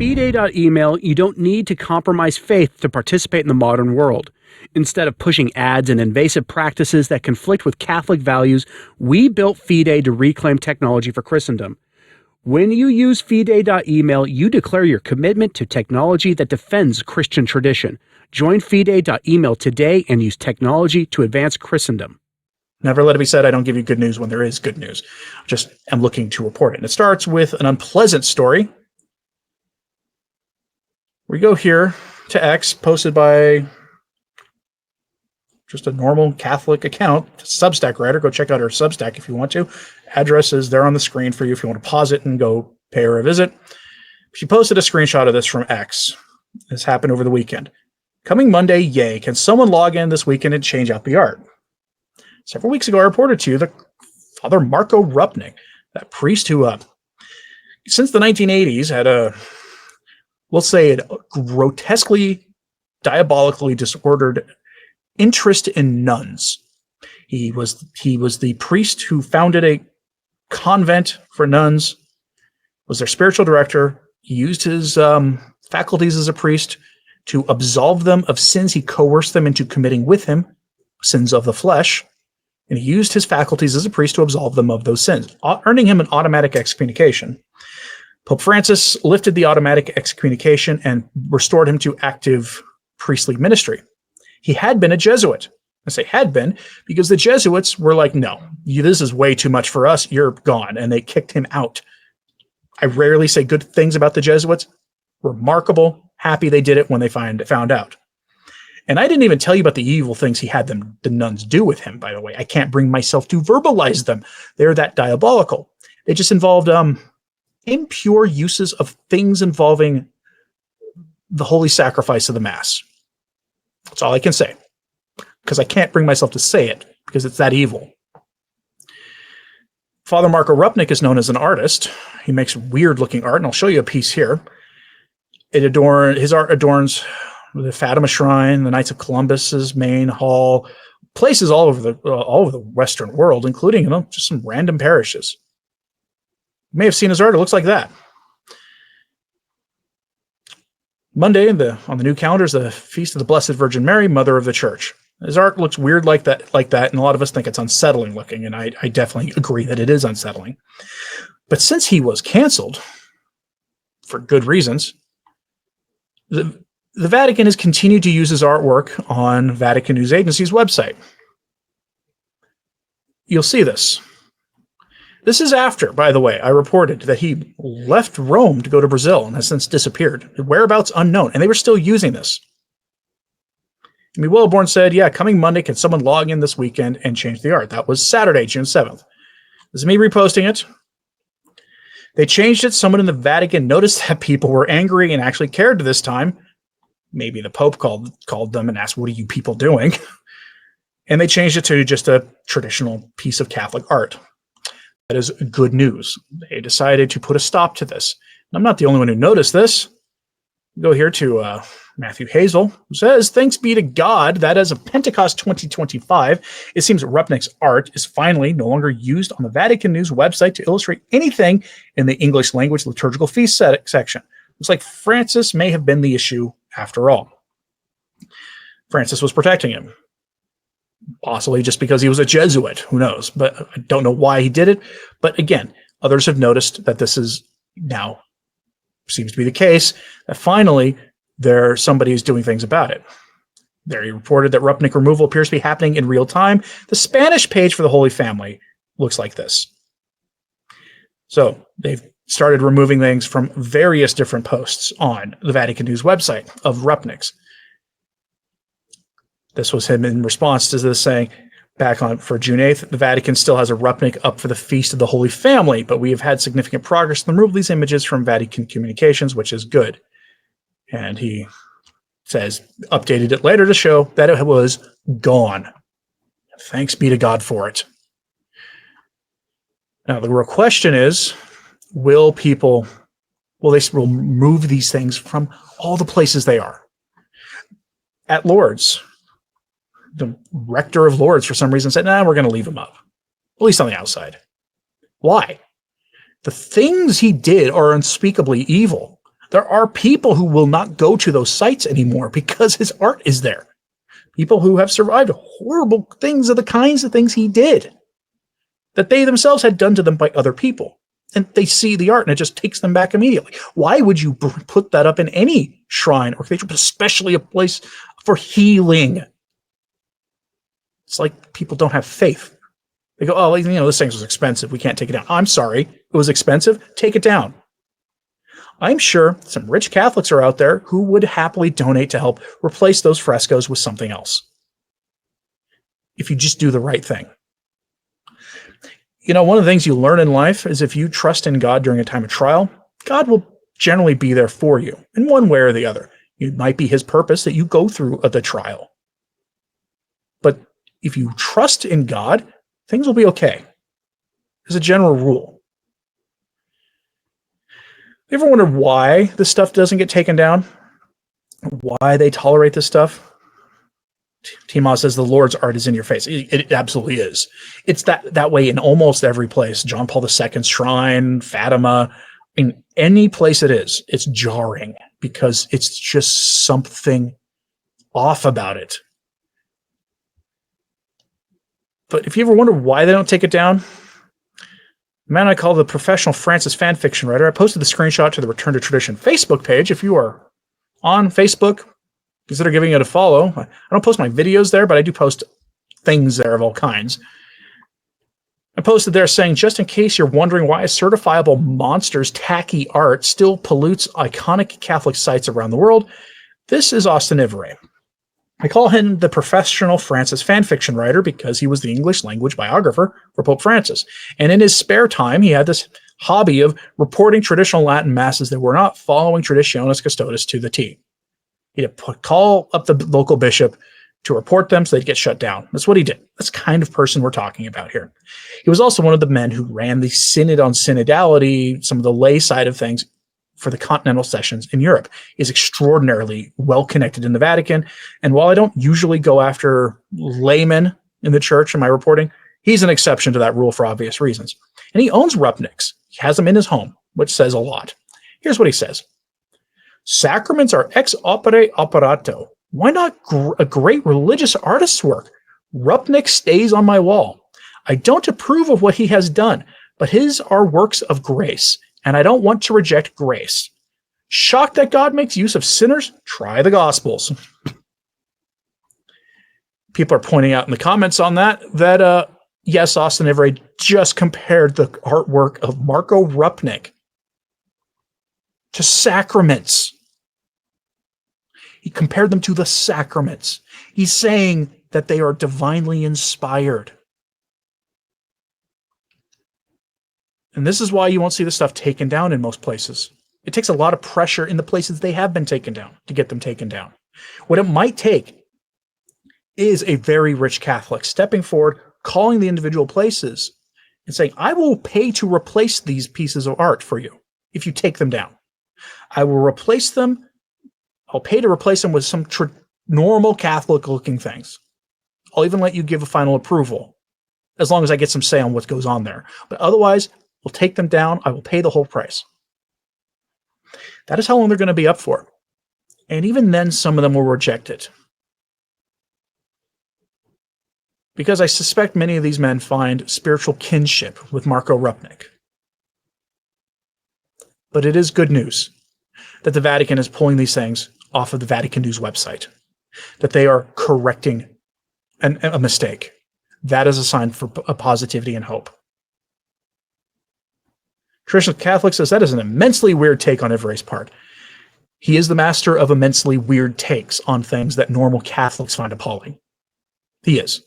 Feday.email, you don't need to compromise faith to participate in the modern world. Instead of pushing ads and invasive practices that conflict with Catholic values, we built Feday to reclaim technology for Christendom. When you use Feday.email, you declare your commitment to technology that defends Christian tradition. Join Feday.email today and use technology to advance Christendom. Never let it be said I don't give you good news when there is good news. Just am looking to report it. And it starts with an unpleasant story. We go here to X, posted by just a normal Catholic account, Substack writer. Go check out her Substack if you want to. Address is there on the screen for you if you want to pause it and go pay her a visit. She posted a screenshot of this from X. This happened over the weekend. Coming Monday, yay. Can someone log in this weekend and change out the art? Several weeks ago, I reported to you that Father Marco Rupnik, that priest who, since the 1980s, had a grotesquely, diabolically disordered interest in nuns. He was the priest who founded a convent for nuns, was their spiritual director. He used his faculties as a priest to absolve them of sins he coerced them into committing with him, sins of the flesh. And he used his faculties as a priest to absolve them of those sins, earning him an automatic excommunication. Pope Francis lifted the automatic excommunication and restored him to active priestly ministry. He had been a Jesuit. I say had been because the Jesuits were like, no, this is way too much for us. You're gone. And they kicked him out. I rarely say good things about the Jesuits. Remarkable. Happy they did it when they found out. And I didn't even tell you about the evil things he had the nuns do with him, by the way. I can't bring myself to verbalize them. They're that diabolical. They just involved impure uses of things involving the holy sacrifice of the Mass. That's all I can say. Because I can't bring myself to say it, because it's that evil. Father Marco Rupnik is known as an artist. He makes weird-looking art, and I'll show you a piece here. His art adorns the Fatima Shrine, the Knights of Columbus's main hall, places all over the Western world, including just some random parishes. You may have seen his art. It looks like that. Monday on the new calendar is the Feast of the Blessed Virgin Mary, Mother of the Church. His art looks weird like that, and a lot of us think it's unsettling looking, and I definitely agree that it is unsettling. But since he was canceled, for good reasons, the Vatican has continued to use his artwork on Vatican News Agency's website. You'll see this. This is after, by the way, I reported that he left Rome to go to Brazil and has since disappeared. Whereabouts unknown, and they were still using this. Amy Wellborn said, yeah, coming Monday, can someone log in this weekend and change the art? That was Saturday, June 7th. This is me reposting it. They changed it. Someone in the Vatican noticed that people were angry and actually cared this time. Maybe the Pope called them and asked, what are you people doing? And they changed it to just a traditional piece of Catholic art. That is good news. They decided to put a stop to this. And I'm not the only one who noticed this. Go here to Matthew Hazel, who says, thanks be to God that as of Pentecost 2025, it seems Rupnik's art is finally no longer used on the Vatican News website to illustrate anything in the English language liturgical feast section. Looks like Francis may have been the issue after all. Francis was protecting him. Possibly just because he was a Jesuit. Who knows? But I don't know why he did it. But again, others have noticed that this is now seems to be the case, that finally somebody is doing things about it. There he reported that Rupnik removal appears to be happening in real time. The Spanish page for the Holy Family looks like this. So they've started removing things from various different posts on the Vatican News website of Rupnik's. This was him in response to this saying, back on for June 8th, the Vatican still has a Rupnik up for the Feast of the Holy Family, but we have had significant progress in the removal of these images from Vatican communications, which is good. And he says, updated it later to show that it was gone. Thanks be to God for it. Now, the real question is, will they remove these things from all the places they are? At Lourdes, the rector of Lourdes, for some reason, said, nah, we're going to leave him up, at least on the outside. Why? The things he did are unspeakably evil. There are people who will not go to those sites anymore because his art is there. People who have survived horrible things of the kinds of things he did that they themselves had done to them by other people. And they see the art and it just takes them back immediately. Why would you put that up in any shrine or cathedral, especially a place for healing? It's like people don't have faith. They go, oh, this thing was expensive. We can't take it down. I'm sorry. It was expensive. Take it down. I'm sure some rich Catholics are out there who would happily donate to help replace those frescoes with something else. If you just do the right thing. One of the things you learn in life is if you trust in God during a time of trial, God will generally be there for you in one way or the other. It might be his purpose that you go through the trial. But if you trust in God, things will be okay. As a general rule. You ever wondered why this stuff doesn't get taken down? Why they tolerate this stuff? Timo says the Lord's art is in your face. It absolutely is. It's that way in almost every place. John Paul II's shrine, Fatima, in any place it is, it's jarring because it's just something off about it. But if you ever wonder why they don't take it down, the man I call the professional Francis fan fiction writer, I posted the screenshot to the Return to Tradition Facebook page. If you are on Facebook, consider giving it a follow. I don't post my videos there, but I do post things there of all kinds. I posted there saying, just in case you're wondering why a certifiable monster's tacky art still pollutes iconic Catholic sites around the world, this is Austin Ivere. I call him the professional Francis fanfiction writer because he was the English language biographer for Pope Francis. And in his spare time, he had this hobby of reporting traditional Latin masses that were not following Traditionis Custodes to the T. He'd call up the local bishop to report them so they'd get shut down. That's what he did. That's the kind of person we're talking about here. He was also one of the men who ran the Synod on Synodality, some of the lay side of things for the continental sessions in Europe. Is extraordinarily well connected in the Vatican. And while I don't usually go after laymen in the church in my reporting, he's an exception to that rule for obvious reasons. And he owns Rupniks. He has them in his home, which says a lot. Here's what he says. Sacraments are ex opere operato. Why not a great religious artist's work? Rupnik stays on my wall. I don't approve of what he has done, but his are works of grace, and I don't want to reject grace. Shocked that God makes use of sinners? Try the Gospels. People are pointing out in the comments on that yes, Austin Ivere just compared the artwork of Marco Rupnik to sacraments. He compared them to the sacraments. He's saying that they are divinely inspired. And this is why you won't see the stuff taken down in most places. It takes a lot of pressure in the places they have been taken down to get them taken down. What it might take is a very rich Catholic stepping forward, calling the individual places and saying, I will pay to replace these pieces of art for you if you take them down. I will replace them. I'll pay to replace them with some normal Catholic-looking things. I'll even let you give a final approval, as long as I get some say on what goes on there. But otherwise, we'll take them down. I will pay the whole price. That is how long they're going to be up for. And even then, some of them will reject it. Because I suspect many of these men find spiritual kinship with Marco Rupnik. But it is good news that the Vatican is pulling these things off of the Vatican News website, that they are correcting a mistake. That is a sign for a positivity and hope. Traditional Catholic says that is an immensely weird take on Ivere's part. He is the master of immensely weird takes on things that normal Catholics find appalling. He is.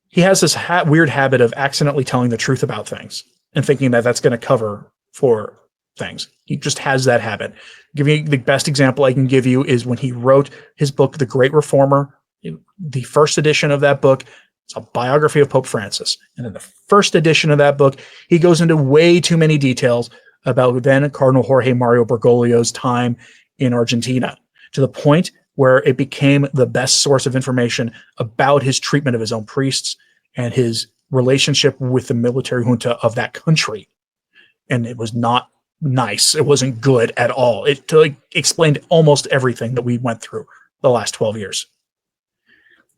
He has this weird habit of accidentally telling the truth about things and thinking that that's going to cover for things. He just has that habit. Giving you the best example I can give you is when he wrote his book, The Great Reformer. The first edition of that book, it's a biography of Pope Francis. And in the first edition of that book, he goes into way too many details about then Cardinal Jorge Mario Bergoglio's time in Argentina, to the point where it became the best source of information about his treatment of his own priests and his relationship with the military junta of that country. And it was not nice. It wasn't good at all. It explained almost everything that we went through the last 12 years.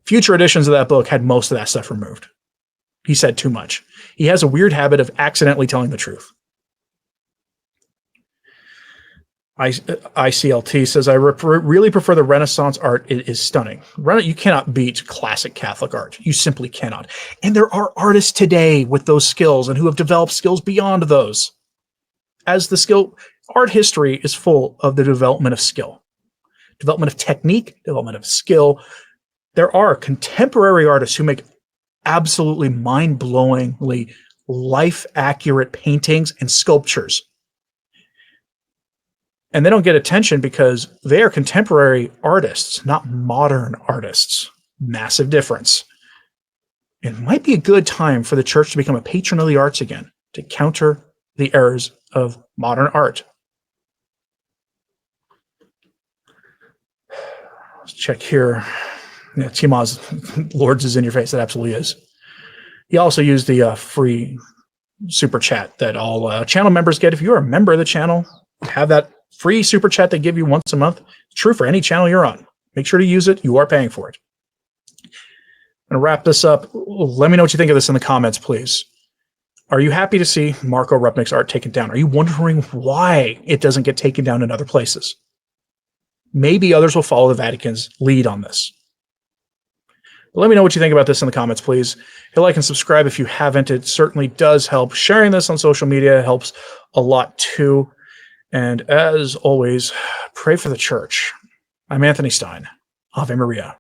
Future editions of that book had most of that stuff removed. He said too much. He has a weird habit of accidentally telling the truth. ICLT says, I really prefer the Renaissance art. It is stunning. You cannot beat classic Catholic art. You simply cannot. And there are artists today with those skills and who have developed skills beyond those. Art history is full of the development of skill, development of technique, development of skill. There are contemporary artists who make absolutely mind-blowingly life-accurate paintings and sculptures. And they don't get attention because they are contemporary artists, not modern artists. Massive difference. It might be a good time for the church to become a patron of the arts again, to counter the errors of modern art. Let's check here. Yeah, Timaz, Lords is in your face. It absolutely is. He also used the free super chat that all channel members get. If you're a member of the channel, have that free super chat they give you once a month. It's true for any channel you're on. Make sure to use it. You are paying for it. I'm going to wrap this up. Let me know what you think of this in the comments, please. Are you happy to see Marco Rupnik's art taken down? Are you wondering why it doesn't get taken down in other places? Maybe others will follow the Vatican's lead on this. But let me know what you think about this in the comments, please. Hit like and subscribe if you haven't. It certainly does help. Sharing this on social media helps a lot too. And as always, pray for the church. I'm Anthony Stine. Ave Maria.